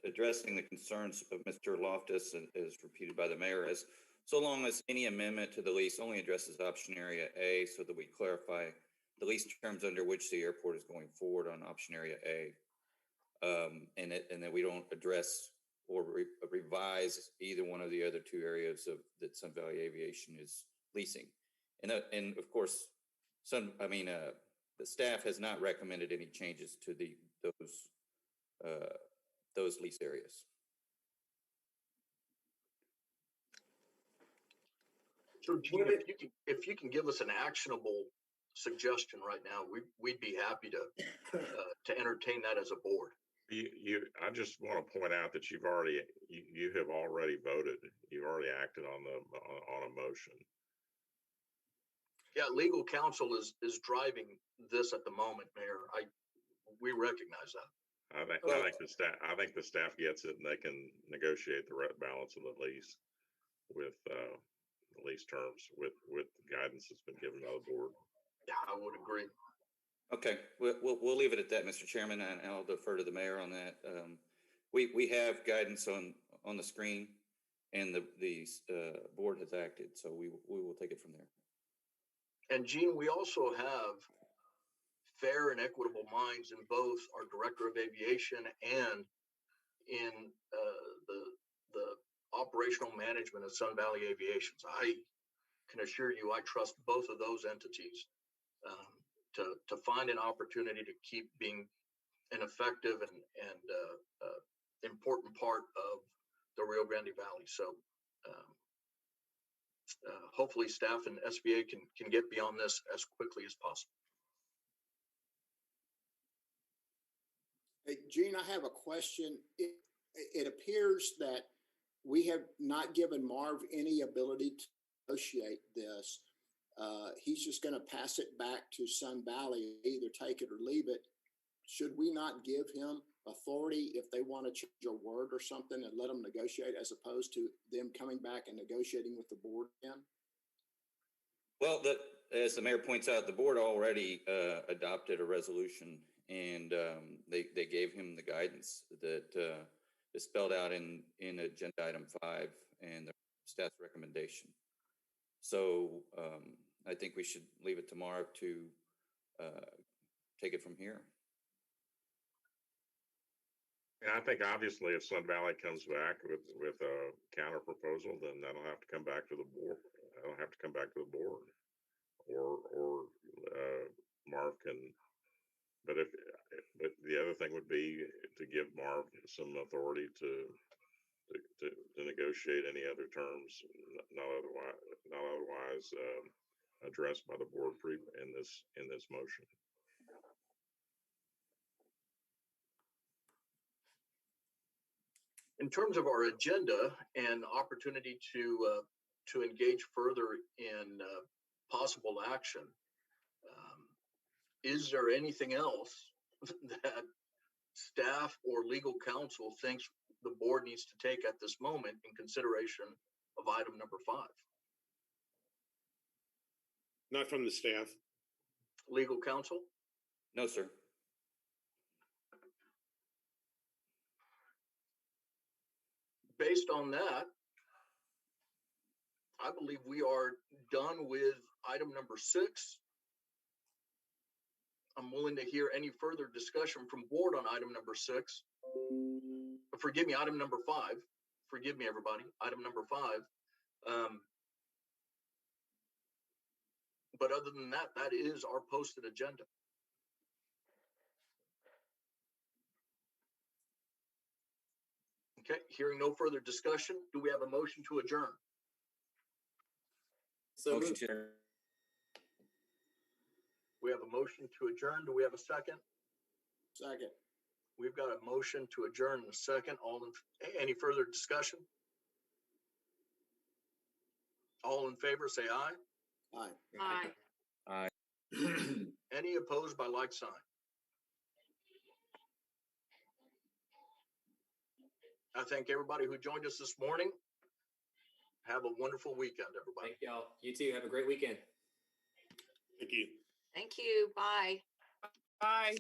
S18: addressing the concerns of Mr. Loftus and as repeated by the mayor, as so long as any amendment to the lease only addresses option area A, so that we clarify the lease terms under which the airport is going forward on option area A, and that we don't address or revise either one of the other two areas of that Sun Valley Aviation is leasing, and of course, the staff has not recommended any changes to those lease areas.
S3: So, Gene, if you can give us an actionable suggestion right now, we'd be happy to entertain that as a board.
S19: I just want to point out that you have already voted. You've already acted on a motion.
S3: Yeah, legal counsel is driving this at the moment, Mayor. We recognize that.
S19: I think the staff gets it, and they can negotiate the balance of the lease with the lease terms with guidance that's been given by the board.
S3: Yeah, I would agree.
S18: Okay, we'll leave it at that, Mr. Chairman, and I'll defer to the mayor on that. We have guidance on the screen, and the board has acted, so we will take it from there.
S3: And Gene, we also have fair and equitable minds in both our Director of Aviation and in the operational management of Sun Valley Aviation. I can assure you, I trust both of those entities to find an opportunity to keep being an effective and important part of the Rio Grande Valley. So hopefully staff and SVA can get beyond this as quickly as possible.
S12: Hey, Gene, I have a question. It appears that we have not given Marv any ability to negotiate this. He's just going to pass it back to Sun Valley, either take it or leave it. Should we not give him authority if they want to change a word or something and let them negotiate, as opposed to them coming back and negotiating with the board again?
S18: Well, as the mayor points out, the board already adopted a resolution, and they gave him the guidance that is spelled out in agenda item 5 and the staff's recommendation. So I think we should leave it to Marv to take it from here.
S19: And I think obviously if Sun Valley comes back with a counter proposal, then that'll have to come back to the board. That'll have to come back to the board, or Marv can. But the other thing would be to give Marv some authority to negotiate any other terms not otherwise addressed by the board in this motion.
S3: In terms of our agenda and opportunity to engage further in possible action, is there anything else that staff or legal counsel thinks the board needs to take at this moment in consideration of item number 5?
S8: Not from the staff.
S3: Legal counsel?
S18: No, sir.
S3: Based on that, I believe we are done with item number 6. I'm willing to hear any further discussion from board on item number 6. Forgive me, item number 5. Forgive me, everybody. Item number 5. But other than that, that is our posted agenda. Okay, hearing no further discussion, do we have a motion to adjourn?
S17: So
S3: We have a motion to adjourn. Do we have a second?
S12: Second.
S3: We've got a motion to adjourn in a second. Any further discussion? All in favor, say aye.
S12: Aye.
S17: Aye.
S3: Any opposed by like sign? I thank everybody who joined us this morning. Have a wonderful weekend, everybody.
S14: Thank y'all. You too. Have a great weekend.
S8: Thank you.
S16: Thank you. Bye.
S7: Bye.